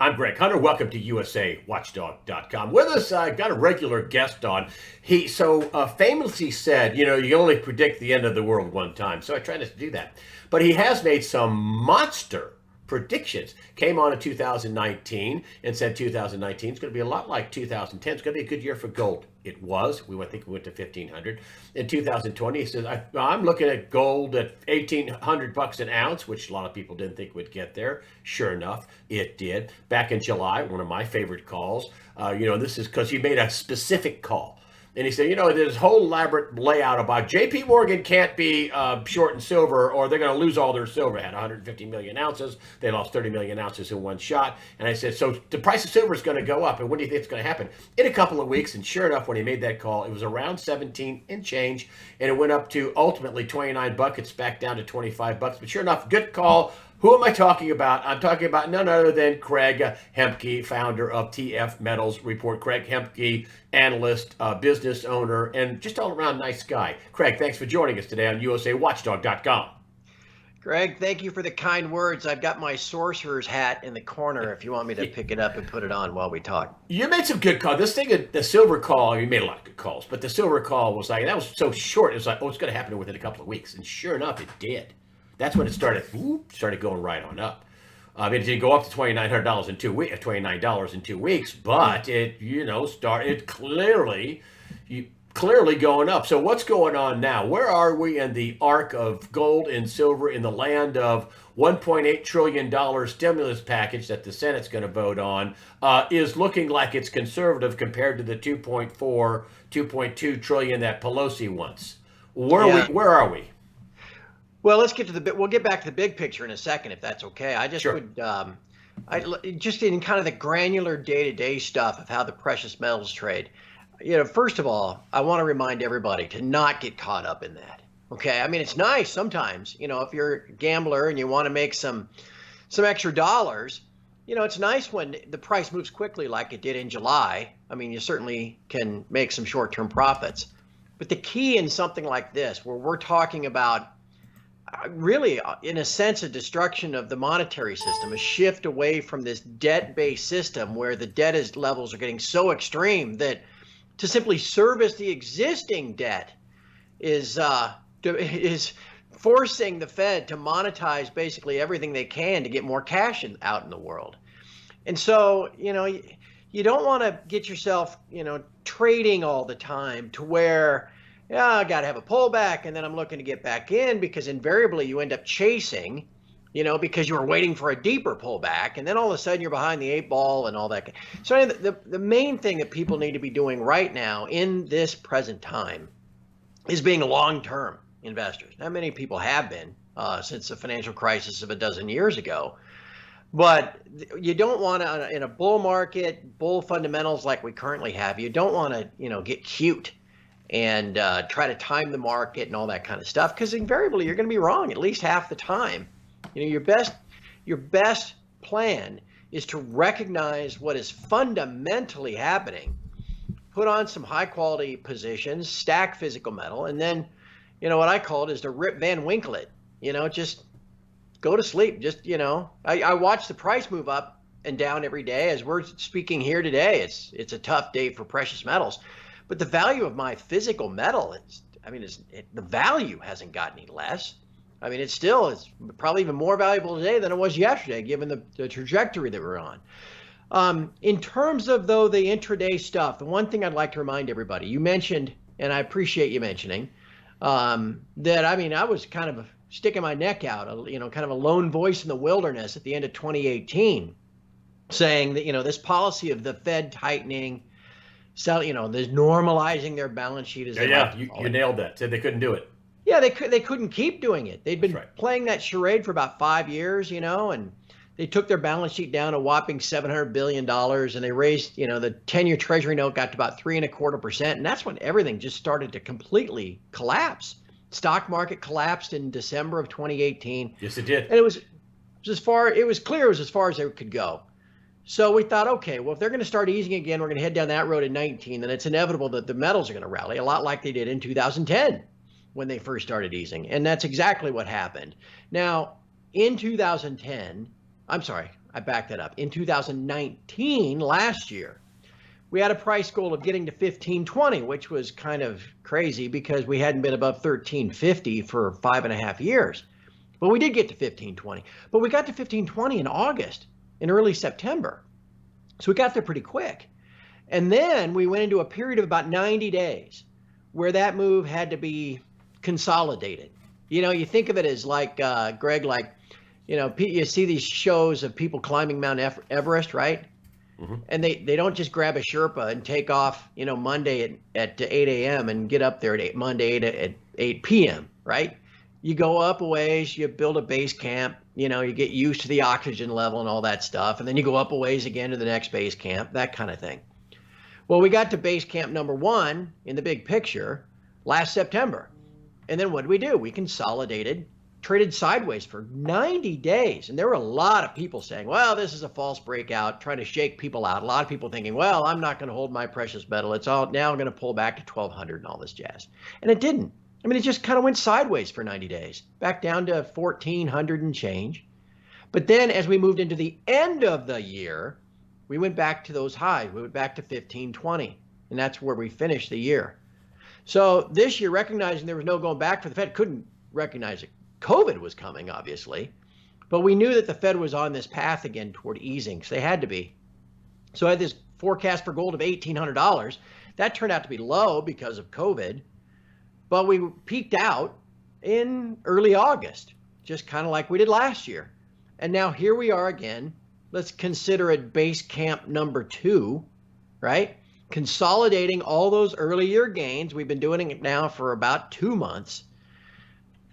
I'm Greg Hunter. Welcome to USAWatchdog.com. With us, I got a regular guest on. He famously said, you can only predict the end of the world one time. So I try not to do that. But he has made some monster predictions. Came on in 2019 and said 2019 is going to be a lot like 2010. It's going to be a good year for gold. It was. I think we went to 1,500. In 2020, he says, I'm looking at gold at 1,800 bucks an ounce, which a lot of people didn't think would get there. Sure enough, it did. Back in July, one of my favorite calls, this is because he made a specific call. And he said, there's this whole elaborate layout about JP Morgan can't be short in silver or they're going to lose all their silver. It had 150 million ounces. They lost 30 million ounces in one shot. And I said, so the price of silver is going to go up. And when do you think it's going to happen? In a couple of weeks. And sure enough, when he made that call, it was around 17 and change. And it went up to ultimately 29 bucks. It's back down to 25 bucks. But sure enough, good call. Who am I talking about? I'm talking about none other than Craig Hemke, founder of TF Metals Report. Craig Hemke, analyst, business owner, and just all around nice guy. Craig, thanks for joining us today on USAWatchdog.com. Greg, thank you for the kind words. I've got my sorcerer's hat in the corner if you want me to pick it up and put it on while we talk. You made some good calls. This thing, the silver call, you made a lot of good calls, but the silver call was that was so short. It was like, it's going to happen within a couple of weeks. And sure enough, it did. That's when it started going right on up. It did go up to $2,900 in 2 weeks, $29 in 2 weeks, but it, started clearly going up. So what's going on now? Where are we in the arc of gold and silver in the land of $1.8 trillion stimulus package that the Senate's going to vote on is looking like it's conservative compared to the 2.4, 2.2 trillion that Pelosi wants. Where are we? Well, let's get to we'll get back to the big picture in a second, if that's okay. I just would, just in kind of the granular day-to-day stuff of how the precious metals trade. First of all, I want to remind everybody to not get caught up in that. Okay, I mean, it's nice sometimes, if you're a gambler and you want to make some extra dollars, it's nice when the price moves quickly like it did in July. I mean, you certainly can make some short-term profits. But the key in something like this, where we're talking about really, in a sense, a destruction of the monetary system, a shift away from this debt-based system where the debt levels are getting so extreme that to simply service the existing debt is forcing the Fed to monetize basically everything they can to get more cash out in the world. And so, you don't want to get yourself, trading all the time to where, I got to have a pullback and then I'm looking to get back in, because invariably you end up chasing, because you were waiting for a deeper pullback and then all of a sudden you're behind the 8 ball and all that. So the main thing that people need to be doing right now in this present time is being long-term investors. Not many people have been since the financial crisis of a dozen years ago. But you don't want to, in a bull market, bull fundamentals like we currently have, you don't want to, get cute and try to time the market and all that kind of stuff, because invariably you're going to be wrong at least half the time. Your best plan is to recognize what is fundamentally happening, put on some high quality positions, stack physical metal, and then, what I call it is to Rip Van Winkle it. Just go to sleep. Just, I watch the price move up and down every day. As we're speaking here today, it's a tough day for precious metals. But the value of my physical metal the value hasn't gotten any less. I mean, it's probably even more valuable today than it was yesterday, given the trajectory that we're on. In terms of, though, the intraday stuff, the one thing I'd like to remind everybody, you mentioned, and I appreciate you mentioning, that, I was kind of sticking my neck out, kind of a lone voice in the wilderness at the end of 2018, saying that, this policy of the Fed tightening, there's normalizing their balance sheet as you nailed that. Said they couldn't do it. Yeah, they couldn't keep doing it. They'd been playing that charade for about 5 years, and they took their balance sheet down a whopping $700 billion, and they raised, the 10-year Treasury note got to about 3.25%, and that's when everything just started to completely collapse. Stock market collapsed in December of 2018. Yes, it did. And it was clear it was as far as they could go. So we thought, okay, well, if they're going to start easing again, we're going to head down that road in 19, then it's inevitable that the metals are going to rally, a lot like they did in 2010 when they first started easing. And that's exactly what happened. Now, in 2010, I'm sorry, I backed that up. In 2019, last year, we had a price goal of getting to 1520, which was kind of crazy because we hadn't been above 1350 for 5.5 years. But we did get to 1520. But we got to 1520 in August, in early September. So we got there pretty quick. And then we went into a period of about 90 days where that move had to be consolidated. You know, you think of it as like, Greg, like, you know, you see these shows of people climbing Mount Everest, right? Mm-hmm. And they don't just grab a Sherpa and take off, you know, Monday at 8 a.m. and get up there at Monday at 8 p.m., right? You go up a ways, you build a base camp, you know, you get used to the oxygen level and all that stuff. And then you go up a ways again to the next base camp, that kind of thing. Well, we got to base camp number 1 in the big picture last September. And then what did we do? We consolidated, traded sideways for 90 days. And there were a lot of people saying, well, this is a false breakout, trying to shake people out. A lot of people thinking, well, I'm not going to hold my precious metal. It's all now I'm going to pull back to 1200 and all this jazz. And it didn't. I mean, it just kind of went sideways for 90 days, back down to 1400 and change. But then as we moved into the end of the year, we went back to those highs. We went back to 1520, and that's where we finished the year. So this year, recognizing there was no going back for the Fed, couldn't recognize it. COVID was coming, obviously, but we knew that the Fed was on this path again toward easing, so they had to be. So I had this forecast for gold of $1,800. That turned out to be low because of COVID. But we peaked out in early August, just kind of like we did last year. And now here we are again. Let's consider it base camp number 2, right? Consolidating all those early year gains. We've been doing it now for about 2 months.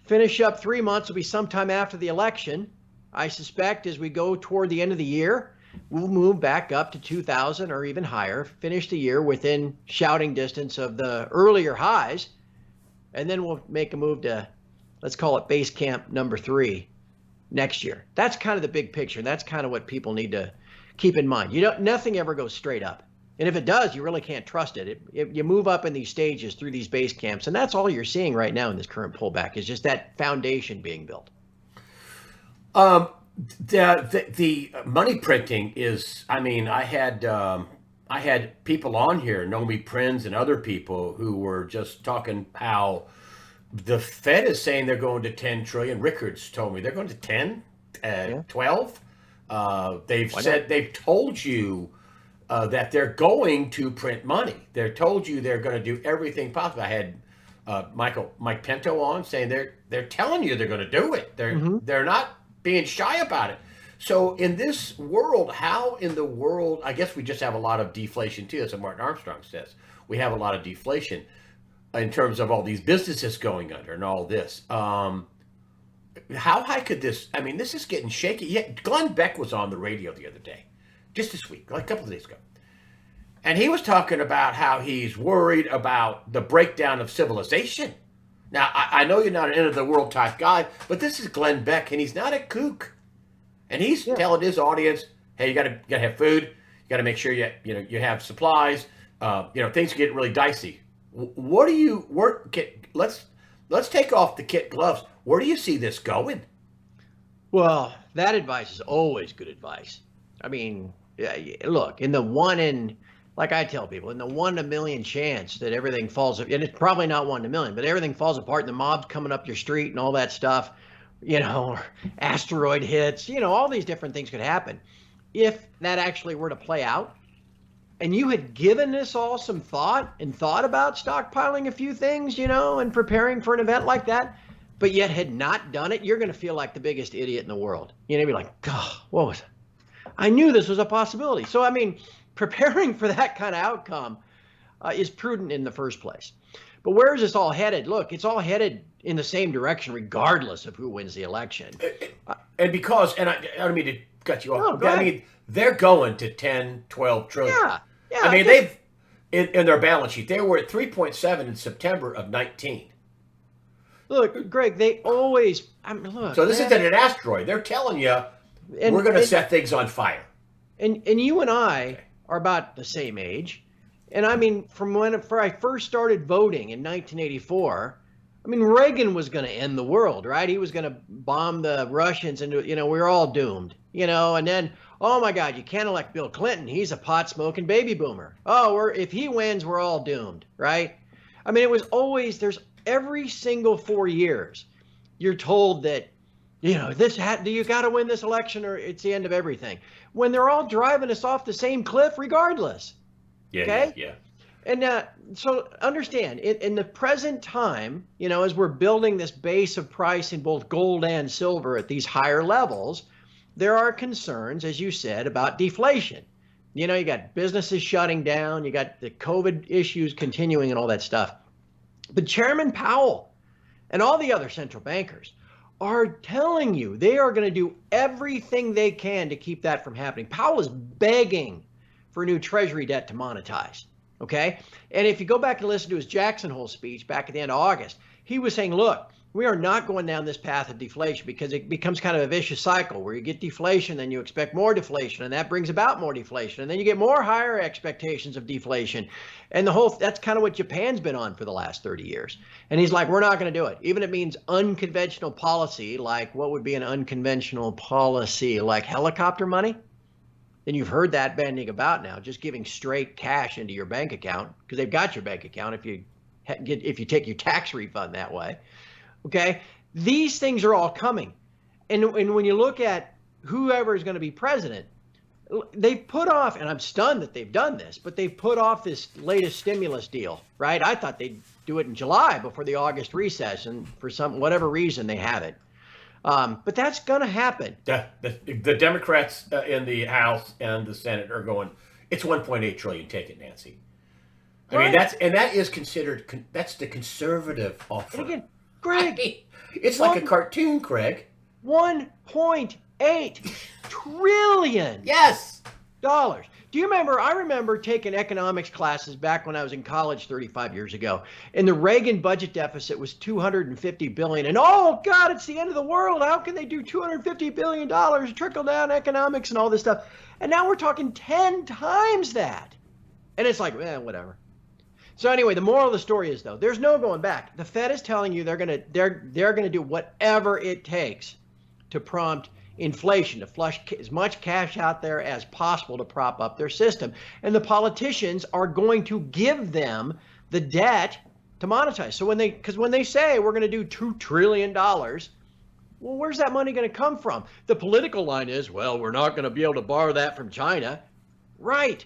Finish up 3 months will be sometime after the election. I suspect as we go toward the end of the year, we'll move back up to 2,000 or even higher, finish the year within shouting distance of the earlier highs. And then we'll make a move to, let's call it base camp number 3 next year. That's kind of the big picture. And that's kind of what people need to keep in mind. Nothing ever goes straight up. And if it does, you really can't trust it. You move up in these stages through these base camps. And that's all you're seeing right now in this current pullback is just that foundation being built. The money printing is, I mean, I had people on here, Nomi Prinz and other people who were just talking how the Fed is saying they're going to 10 trillion. Rickards told me they're going to 10, 12. They've told you that they're going to print money. They're told you they're going to do everything possible. I had Mike Pinto on saying they're telling you they're going to do it. They're not being shy about it. So in this world, how in the world, I guess we just have a lot of deflation too. That's what Martin Armstrong says. We have a lot of deflation in terms of all these businesses going under and all this. How high could this, I mean, this is getting shaky. Yeah, Glenn Beck was on the radio the other day, just this week, like a couple of days ago. And he was talking about how he's worried about the breakdown of civilization. Now, I know you're not an end of the world type guy, but this is Glenn Beck and he's not a kook. And he's telling his audience, hey, you gotta have food, you gotta make sure you have supplies. Things get really dicey. Let's take off the kit gloves. Where do you see this going? Well, that advice is always good advice. I mean, look, like I tell people, in the 1 in a million chance that everything falls, and it's probably not 1 in a million, but everything falls apart and the mob's coming up your street and all that stuff, or asteroid hits, all these different things could happen. If that actually were to play out, and you had given this all some thought about stockpiling a few things, and preparing for an event like that, but yet had not done it, you're going to feel like the biggest idiot in the world. You're going to be like, God, what was it? I knew this was a possibility. So, I mean, preparing for that kind of outcome is prudent in the first place. But where is this all headed? Look, it's all headed in the same direction, regardless of who wins the election. And I don't mean to cut you off. No, I mean, they're going to 10, 12 trillion. Yeah. I mean, they've, in their balance sheet, they were at 3.7 in September of 19. Look, Greg, they always, So this isn't an asteroid. They're telling you, we're going to set things on fire. And you and I are about the same age. And I mean, from when I first started voting in 1984, I mean, Reagan was going to end the world, right? He was going to bomb the Russians and, we were all doomed, and then Oh my God, you can't elect Bill Clinton. He's a pot smoking baby boomer. Oh, if he wins, we're all doomed, right? I mean, it was always, there's every single 4 years, you're told that, you got to win this election or it's the end of everything. When they're all driving us off the same cliff regardless. Yeah, okay? yeah. And so understand, in the present time, as we're building this base of price in both gold and silver at these higher levels, there are concerns, as you said, about deflation. You got businesses shutting down, you got the COVID issues continuing and all that stuff. But Chairman Powell and all the other central bankers are telling you they are going to do everything they can to keep that from happening. Powell is begging for new Treasury debt to monetize. Okay. And if you go back and listen to his Jackson Hole speech back at the end of August, he was saying, look, we are not going down this path of deflation because it becomes kind of a vicious cycle where you get deflation, then you expect more deflation, and that brings about more deflation. And then you get more higher expectations of deflation. And that's kind of what Japan's been on for the last 30 years. And he's like, we're not going to do it. Even if it means unconventional policy, like what would be an unconventional policy, like helicopter money? And you've heard that banding about now, just giving straight cash into your bank account because they've got your bank account if you take your tax refund that way. Okay, these things are all coming, and when you look at whoever is going to be president, they've put off, and I'm stunned that they've done this, but they've put off this latest stimulus deal, right? I thought they'd do it in July before the August recess, and for whatever reason they haven't. But that's going to happen. The Democrats in the House and the Senate are going, it's 1.8 trillion. Take it, Nancy. I mean, that is considered, that's the conservative offer. And again, Greg, it's like a cartoon, Craig. 1.8 trillion. Yes. Dollars. Do you remember? I remember taking economics classes back when I was in college 35 years ago, and the Reagan budget deficit was $250 billion. And oh God, it's the end of the world. How can they do $250 billion, trickle down economics and all this stuff? And now we're talking 10 times that. And it's like, whatever. So anyway, the moral of the story is, though, there's no going back. The Fed is telling you they're gonna do whatever it takes to prompt inflation, to flush as much cash out there as possible to prop up their system. And the politicians are going to give them the debt to monetize. So when they say we're going to do $2 trillion, well, where's that money going to come from? The political line is, well, we're not going to be able to borrow that from China. Right.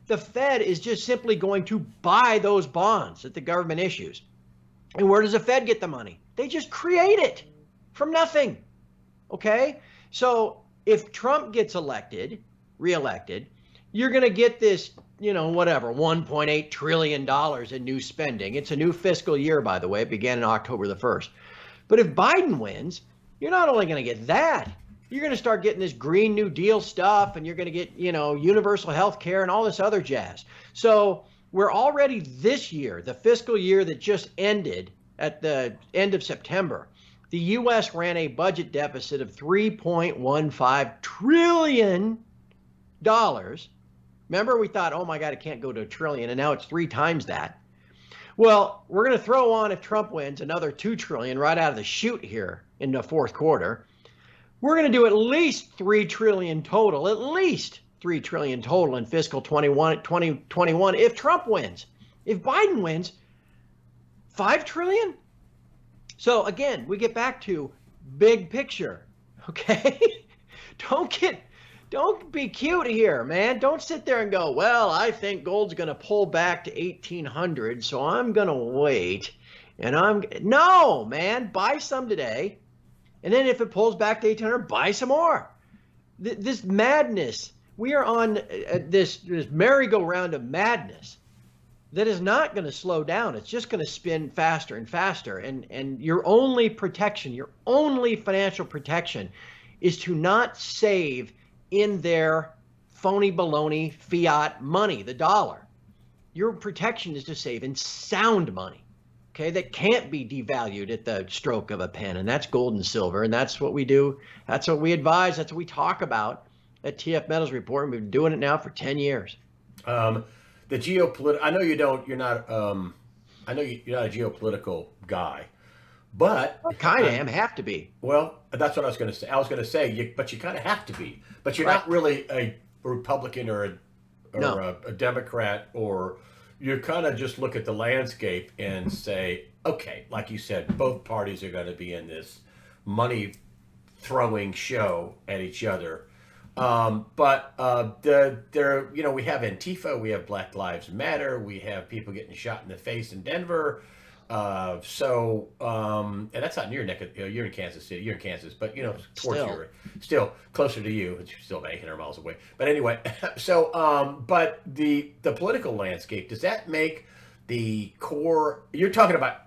The Fed is just simply going to buy those bonds that the government issues. And where does the Fed get the money? They just create it from nothing. Okay? So if Trump gets reelected, you're going to get this, $1.8 trillion in new spending. It's a new fiscal year, by the way. It began on October the 1st. But if Biden wins, you're not only going to get that, you're going to start getting this Green New Deal stuff, and you're going to get, universal health care and all this other jazz. So we're already this year, the fiscal year that just ended at the end of September, the U.S. ran a budget deficit of $3.15 trillion. Remember, we thought, oh my God, it can't go to $1 trillion, and now it's 3 times that. Well, we're going to throw on, if Trump wins, another $2 trillion right out of the chute here in the fourth quarter. We're going to do at least $3 trillion total, in fiscal 2021 if Trump wins. If Biden wins, $5 trillion? So again, we get back to big picture, okay? Don't be cute here, man. Don't sit there and go, well, I think gold's going to pull back to 1800, so I'm going to wait. No, man, buy some today. And then if it pulls back to 1800, buy some more. This madness, we are on this merry-go-round of madness that is not going to slow down. It's just going to spin faster and faster. And your only protection, your only financial protection is to not save in their phony baloney fiat money, the dollar. Your protection is to save in sound money, okay, that can't be devalued at the stroke of a pen. And that's gold and silver. And that's what we do. That's what we advise. That's what we talk about at TF Metals Report. And we've been doing it now for 10 years. The geopolitical, I know you're not a geopolitical guy, But Kind of am, have to be. well, that's what I was going to say. I was going to say, but you kind of have to be. But you're Right. not really a Republican No. a Democrat, or you kind of just look at the landscape and say, okay, like you said, both parties are going to be in this money throwing show at each other. But we have Antifa, we have Black Lives Matter, we have people getting shot in the face in Denver. And that's not in your neck. You're in Kansas City. You're in Kansas, but towards Still. still closer to you. It's still about 800 miles away. But anyway, but the political landscape, does that make the core? You're talking about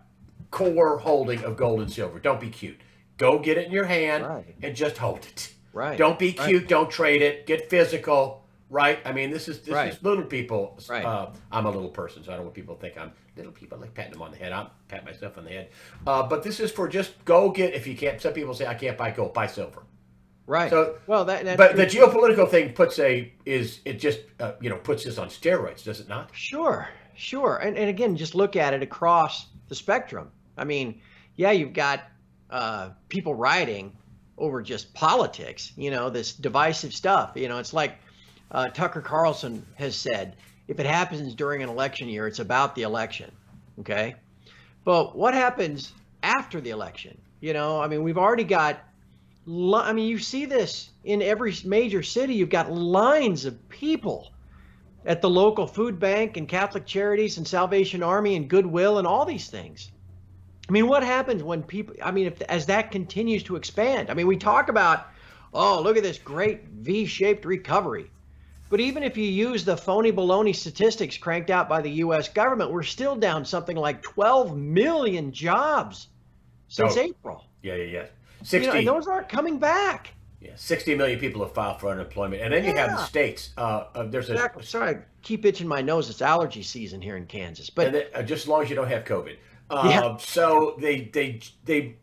core holding of gold and silver. Don't be cute. Go get it in your hand Right. and just hold it. Right. Don't be Right. cute. Don't trade it. Get physical. Right. I mean, this is Right. little people. Right. I'm a little person, so I don't want people to think I'm little people. I like patting them on the head. I'm pat myself on the head. But this is for just go get. If you can't, some people say I can't buy gold. Buy silver. Right. So, well, that's but the geopolitical thing puts puts this on steroids, does it not? Sure, sure. And again, just look at it across the spectrum. I mean, yeah, you've got people rioting over just politics, this divisive stuff. It's like Tucker Carlson has said, if it happens during an election year, it's about the election. Okay. But what happens after the election? I mean, we've already got, you see this in every major city. You've got lines of people at the local food bank and Catholic Charities and Salvation Army and Goodwill and all these things. I mean, what happens when people, as that continues to expand? I mean, we talk about, oh, look at this great V-shaped recovery. But even if you use the phony baloney statistics cranked out by the U.S. government, we're still down something like 12 million jobs since April. Yeah. 60, and those aren't coming back. Yeah, 60 million people have filed for unemployment. And then you have the states. Exactly. Sorry, I keep itching my nose. It's allergy season here in Kansas. But just as long as you don't have COVID. Yeah. So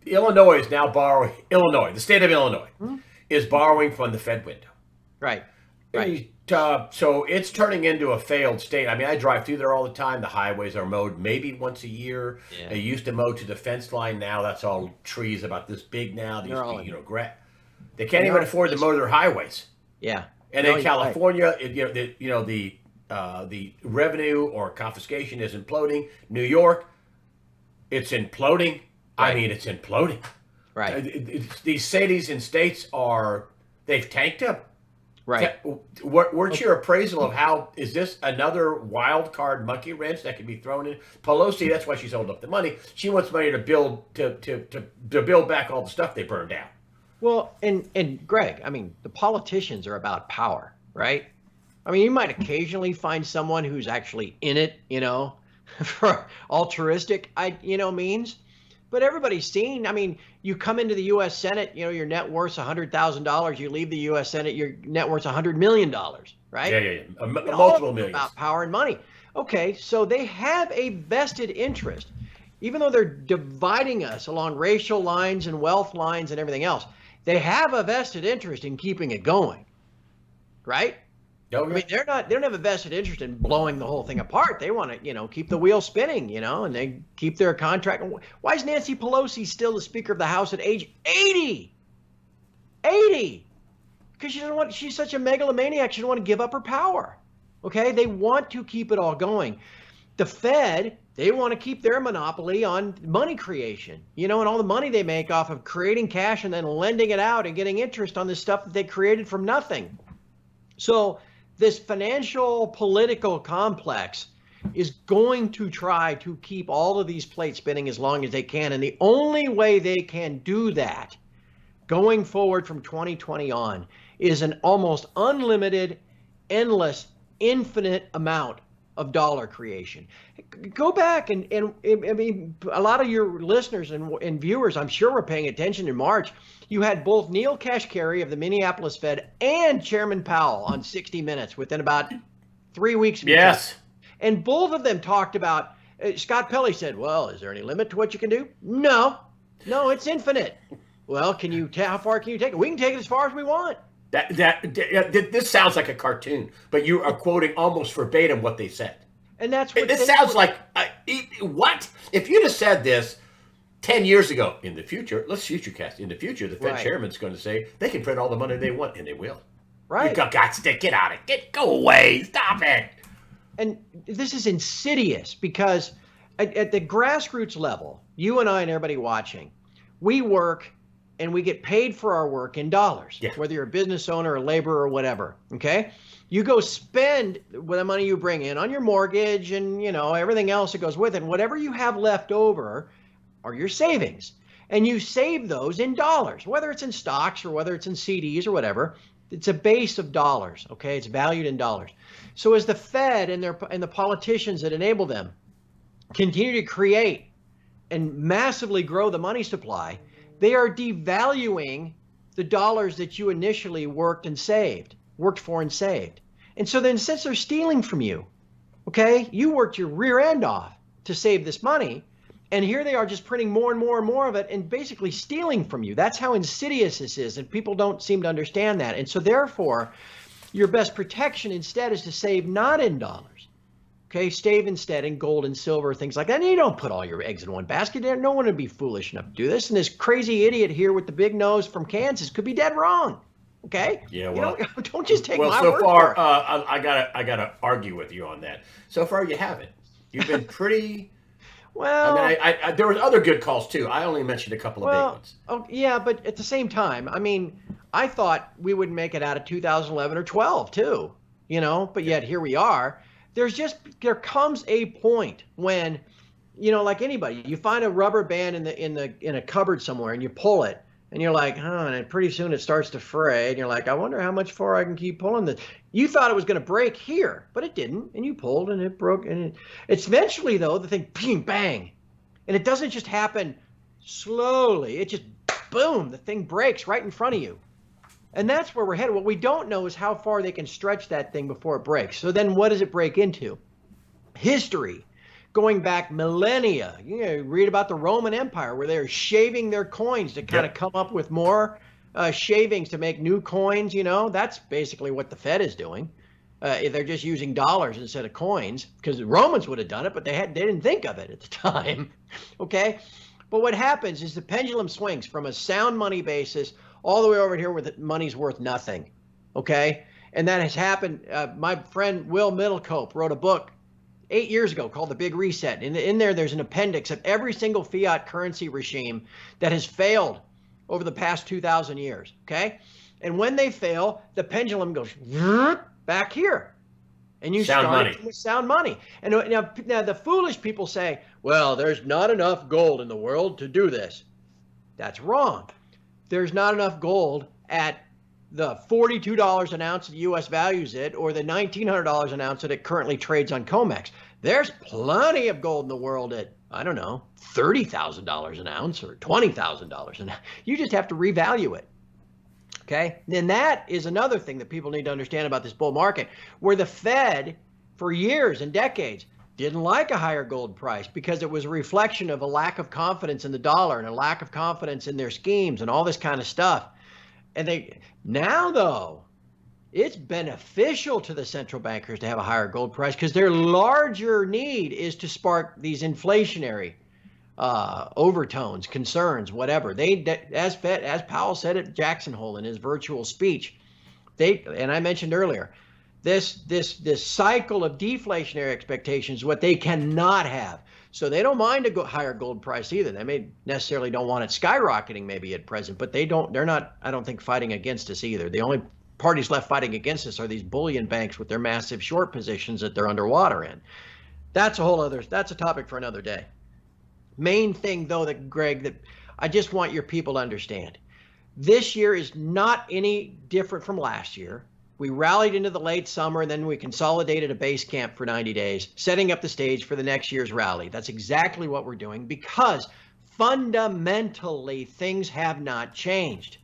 Illinois is now borrowing. The state of Illinois, is borrowing from the Fed window. Right. So it's turning into a failed state. I mean, I drive through there all the time. The highways are mowed maybe once a year. Yeah. They used to mow to the fence line. Now that's all trees about this big now. These, grass. They can't even afford to mow their highways. Yeah. And in California, the revenue or confiscation is imploding. New York, it's imploding. Right. I mean, it's imploding. Right. These cities and states they've tanked up. Right. What's your appraisal of how, is this another wild card monkey wrench that can be thrown in? Pelosi, that's why she's holding up the money. She wants money to build back all the stuff they burned down. Well, and Greg, I mean, the politicians are about power, right? I mean, you might occasionally find someone who's actually in it, for altruistic, means. But everybody's seen, I mean, you come into the U.S. Senate, your net worth's $100,000. You leave the U.S. Senate, your net worth's $100 million, right? Yeah. Multiple millions. About power and money. Okay, so they have a vested interest. Even though they're dividing us along racial lines and wealth lines and everything else, they have a vested interest in keeping it going, right? Okay. I mean, they don't have a vested interest in blowing the whole thing apart. They want to, keep the wheel spinning, and they keep their contract. Why is Nancy Pelosi still the Speaker of the House at age 80? 80. Because she's such a megalomaniac, she doesn't want to give up her power. Okay? They want to keep it all going. The Fed, they want to keep their monopoly on money creation, and all the money they make off of creating cash and then lending it out and getting interest on the stuff that they created from nothing. So this financial political complex is going to try to keep all of these plates spinning as long as they can. And the only way they can do that going forward from 2020 on is an almost unlimited, endless, infinite amount of dollar creation. Go back and I mean, a lot of your listeners and viewers, I'm sure, were paying attention in March. You had both Neil Kashkari of the Minneapolis Fed and Chairman Powell on 60 Minutes within about 3 weeks. Yes. And both of them talked about, Scott Pelley said, well, is there any limit to what you can do? No, it's infinite. Well, how far can you take it? We can take it as far as we want. This sounds like a cartoon, but you are quoting almost verbatim what they said. And that's what this sounds like. What? If you'd have said this 10 years ago. In the future, let's futurecast. In the future, the Fed Right. chairman's going to say they can print all the money they want, and they will. You Right. got to get out of it. Go away. Stop it. And this is insidious because at the grassroots level, you and I and everybody watching, we work and we get paid for our work in dollars, Yeah. whether you're a business owner or laborer or whatever. Okay. You go spend the money you bring in on your mortgage and, everything else that goes with it. And whatever you have left over are your savings. And you save those in dollars, whether it's in stocks or whether it's in CDs or whatever. It's a base of dollars. Okay. It's valued in dollars. So as the Fed and the politicians that enable them continue to create and massively grow the money supply, they are devaluing the dollars that you initially worked for and saved. And so then since they're stealing from you, okay, you worked your rear end off to save this money, and here they are just printing more and more and more of it and basically stealing from you. That's how insidious this is, and people don't seem to understand that. And so therefore, your best protection instead is to save not in dollars. Okay, save instead in gold and silver, things like that. And you don't put all your eggs in one basket. No one would be foolish enough to do this. And this crazy idiot here with the big nose from Kansas could be dead wrong. Okay? Yeah, well, don't just take my so word far, for it. I gotta argue with you on that. So far, you haven't. You've been pretty. Well, I mean, there was other good calls too. I only mentioned a couple of big ones. Oh, yeah, but at the same time, I mean, I thought we would make it out of 2011 or 12 too, but yet here we are. There comes a point when, like anybody, you find a rubber band in a cupboard somewhere and you pull it and you're like, and pretty soon it starts to fray and you're like, I wonder how much far I can keep pulling this. You thought it was going to break here, but it didn't. And you pulled and it broke. And it's eventually though, the thing, bing, bang. And it doesn't just happen slowly. It just, boom, the thing breaks right in front of you. And that's where we're headed. What we don't know is how far they can stretch that thing before it breaks. So then what does it break into? History, going back millennia. Read about the Roman Empire where they're shaving their coins to kind of come up with more shavings to make new coins. That's basically what the Fed is doing. They're just using dollars instead of coins because the Romans would have done it, but they didn't think of it at the time. Okay. But what happens is the pendulum swings from a sound money basis all the way over here where the money's worth nothing, okay? And that has happened. My friend Will Middlecope wrote a book 8 years ago called The Big Reset. And in there, there's an appendix of every single fiat currency regime that has failed over the past 2,000 years, okay? And when they fail, the pendulum goes back here. And you start with sound money. And now the foolish people say, well, there's not enough gold in the world to do this. That's wrong. There's not enough gold at the $42 an ounce the U.S. values it or the $1,900 an ounce that it currently trades on COMEX. There's plenty of gold in the world at, I don't know, $30,000 an ounce or $20,000 an ounce. You just have to revalue it. Okay. And that is another thing that people need to understand about this bull market, where the Fed for years and decades didn't like a higher gold price because it was a reflection of a lack of confidence in the dollar and a lack of confidence in their schemes and all this kind of stuff. And now though, it's beneficial to the central bankers to have a higher gold price because their larger need is to spark these inflationary overtones, concerns, whatever. As Powell said at Jackson Hole in his virtual speech, and I mentioned earlier, this cycle of deflationary expectations is what they cannot have. So they don't mind a higher gold price either. They may necessarily don't want it skyrocketing maybe at present, but they're not, I don't think, fighting against us either. The only parties left fighting against us are these bullion banks with their massive short positions that they're underwater in. That's a topic for another day. Main thing though, Greg, that I just want your people to understand. This year is not any different from last year. We rallied into the late summer and then we consolidated a base camp for 90 days, setting up the stage for the next year's rally. That's exactly what we're doing because fundamentally things have not changed.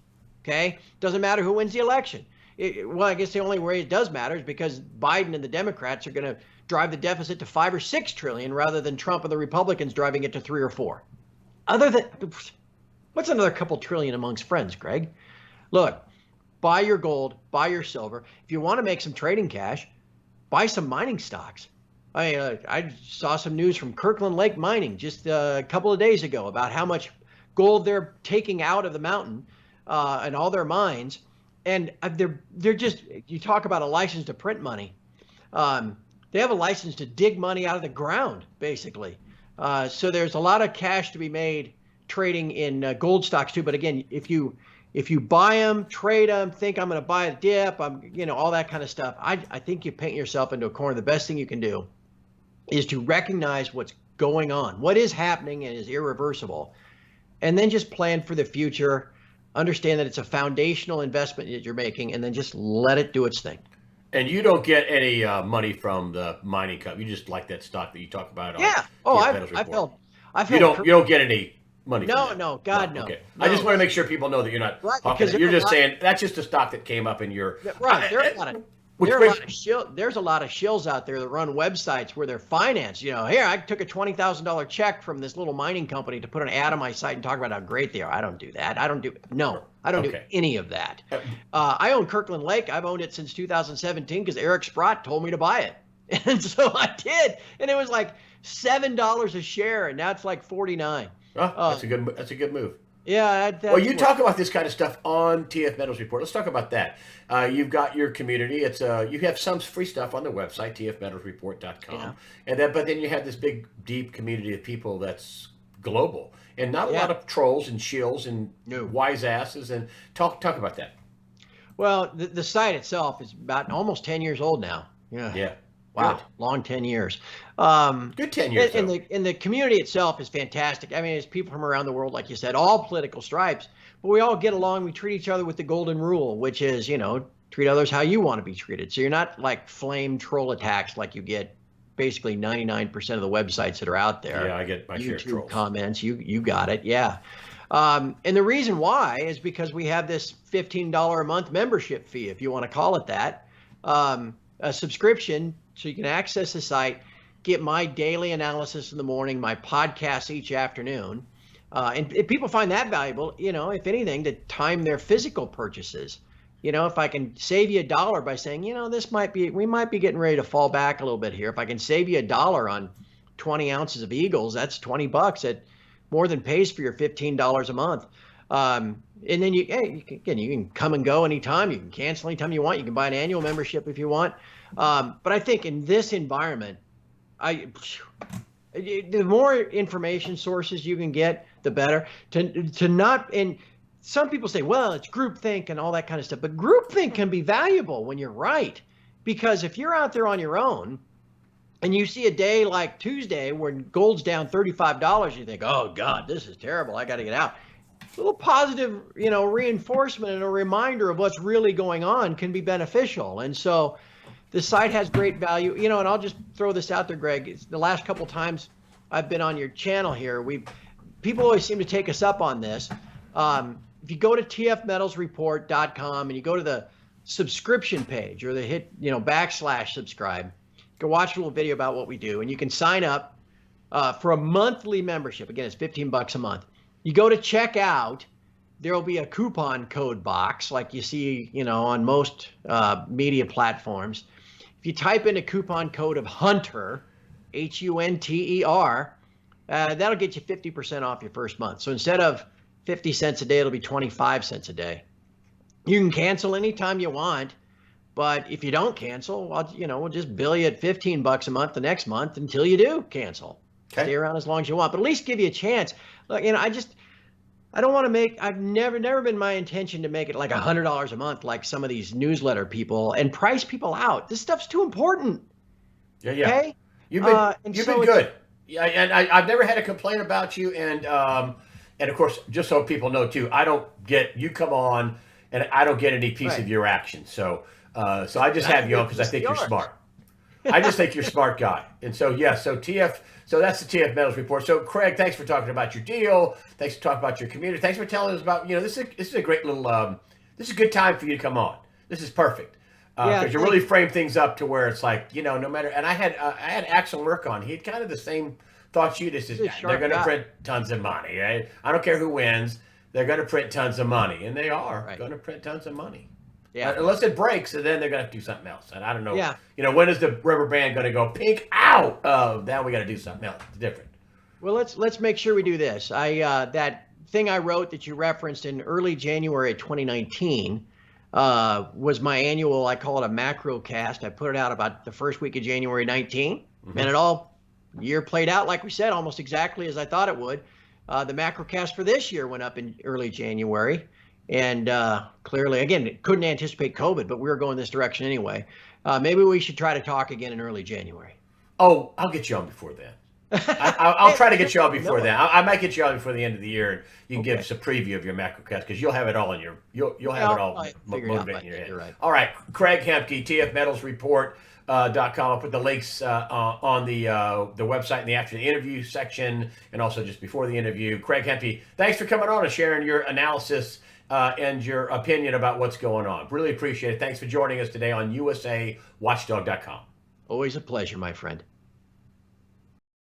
Okay? Doesn't matter who wins the election. Well, I guess the only way it does matter is because Biden and the Democrats are going to drive the deficit to 5 or 6 trillion rather than Trump and the Republicans driving it to 3 or 4. What's another couple trillion amongst friends, Greg? Look, buy your gold, buy your silver. If you want to make some trading cash, buy some mining stocks. I saw some news from Kirkland Lake Mining just a couple of days ago about how much gold they're taking out of the mountain and all their mines, and they're just, you talk about a license to print money. They have a license to dig money out of the ground, basically. So there's a lot of cash to be made trading in gold stocks too. But again, if you buy them, trade them, think I'm going to buy a dip, all that kind of stuff, I think you paint yourself into a corner. The best thing you can do is to recognize what's going on, what is happening and is irreversible, and then just plan for the future. Understand that it's a foundational investment that you're making, and then just let it do its thing. And you don't get any money from the mining company. You just like that stock that you talk about. Yeah. I've held. You don't get any money. No, God, no. Okay. No. I just want to make sure people know that you're not. Right, because you're just saying that's just a stock that came up in your. Right. There's a lot of shills out there that run websites where they're financed. Here, I took a $20,000 check from this little mining company to put an ad on my site and talk about how great they are. I don't do that. I don't do any of that. I own Kirkland Lake. I've owned it since 2017 because Eric Sprott told me to buy it. And so I did. And it was like $7 a share, and now it's like $49. Oh, that's a good move. Yeah. Well, you talk about this kind of stuff on TF Metals Report. Let's talk about that. You've got your community. It's you have some free stuff on the website, tfmetalsreport.com. Yeah. But then you have this big, deep community of people that's global, and not a lot of trolls and shills and wise asses. And talk about that. Well, the site itself is about almost 10 years old now. Yeah. Wow, good. Long 10 years. Good 10 years. And the community itself is fantastic. I mean, it's people from around the world, like you said, all political stripes, but we all get along. We treat each other with the golden rule, which is, treat others how you want to be treated. So you're not like flame troll attacks like you get basically 99% of the websites that are out there. Yeah, I get my share of trolls. Comments, you got it, yeah. And the reason why is because we have this $15 a month membership fee, if you want to call it that, a subscription. So you can access the site, get my daily analysis in the morning, my podcasts each afternoon. And if people find that valuable, if anything, to time their physical purchases. If I can save you $1 by saying, we might be getting ready to fall back a little bit here. If I can save you $1 on 20 ounces of Eagles, that's $20. That more than pays for your $15 a month. And then you can come and go anytime. You can cancel anytime you want. You can buy an annual membership if you want. But I think in this environment, the more information sources you can get, the better. And some people say, well, it's groupthink and all that kind of stuff. But groupthink can be valuable when you're right. Because if you're out there on your own and you see a day like Tuesday where gold's down $35, you think, oh, God, this is terrible. I got to get out. A little positive, reinforcement and a reminder of what's really going on can be beneficial. And so the site has great value, and I'll just throw this out there, Greg. It's the last couple times I've been on your channel here, people always seem to take us up on this. If you go to tfmetalsreport.com and you go to the subscription page or the hit, /subscribe, you can watch a little video about what we do, and you can sign up for a monthly membership. Again, it's $15 a month. You go to checkout, there will be a coupon code box like you see, on most media platforms. If you type in a coupon code of Hunter, Hunter, that'll get you 50% off your first month. So instead of 50 cents a day, it'll be 25 cents a day. You can cancel anytime you want, but if you don't cancel, we'll just bill you at $15 a month the next month until you do cancel. Okay. Stay around as long as you want, but at least give you a chance. Look, I don't want to make, I've never been my intention to make it like $100 a month like some of these newsletter people and price people out. This stuff's too important. Yeah. Okay? You've been good. Yeah, and I've never had a complaint about you. And of course, just so people know too, you come on and I don't get any piece of your action. So I just have you on because I think you're smart. I just think you're a smart guy. And so, so that's the TF Metals Report. So, Craig, thanks for talking about your deal. Thanks for talking about your community. Thanks for telling us about, this is a great little, this is a good time for you to come on. This is perfect. Because you really frame things up to where it's like, no matter, and I had Axel Merck on. He had kind of the same thoughts you just said. They're going to print tons of money, right? I don't care who wins. They're going to print tons of money. And they are going to print tons of money. Yeah. Unless it breaks, and then they're going to have to do something else. And I don't know. Yeah. When is the rubber band going to go pink out? Now we got to do something else. It's different. Well, let's make sure we do this. That thing I wrote that you referenced in early January 2019 was my annual. I call it a macro cast. I put it out about the first week of January 19, and it all year played out like we said, almost exactly as I thought it would. The macro cast for this year went up in early January. And clearly, again, couldn't anticipate COVID, but we were going this direction anyway. Maybe we should try to talk again in early January. Oh, I'll get you on before then. I'll try to get you on before then. I might get you on before the end of the year, and you can give us a preview of your macrocast because you'll have it all in your you'll have it all motivated in your head. Right. All right, Craig Hemke, tfmetalsreport.com. I'll put the links on the website in the after the interview section, and also just before the interview. Craig Hemke, thanks for coming on and sharing your analysis and your opinion about what's going on. Really appreciate it. Thanks for joining us today on USAWatchdog.com. Always a pleasure, my friend.